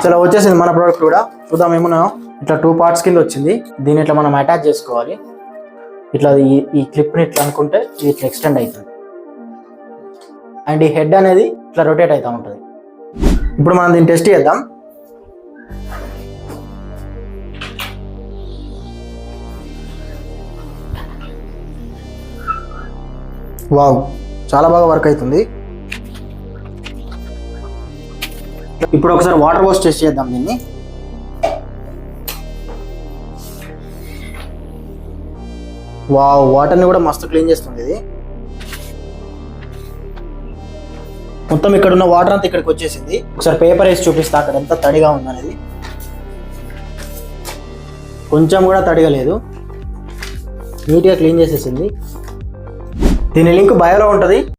చాలా వచ్చేసింది మన ప్రోడక్ట్ కూడా. చూద్దాం ఏమన్నా. ఇట్లా 2 పార్ట్స్ కింద వచ్చింది. దీన్ని ఇట్లా మనం అటాచ్ చేసుకోవాలి. ఇట్లా ఈ క్లిప్ని ఇట్లా అనుకుంటే ఇట్లా ఎక్స్టెండ్ అవుతుంది. అండ్ ఈ హెడ్ అనేది ఇట్లా రొటేట్ అవుతూ ఉంటుంది. ఇప్పుడు మనం దీన్ని టెస్ట్ చేద్దాం. వావ్, చాలా బాగా వర్క్ అవుతుంది. ఇప్పుడు ఒకసారి వాటర్ వాష్ టెస్ట్ చేద్దాం దీన్ని. వావ్, వాటర్ని కూడా మస్తు క్లీన్ చేస్తుంది ఇది. మొత్తం ఇక్కడ ఉన్న వాటర్ అంతా ఇక్కడికి వచ్చేసింది. ఒకసారి పేపర్ వేసి చూపిస్తా అక్కడ ఎంత తడిగా ఉందనేది. కొంచెం కూడా తడిగా లేదు, నీట్గా క్లీన్ చేసేసింది. దీని లింక్ బయోలో ఉంటుంది.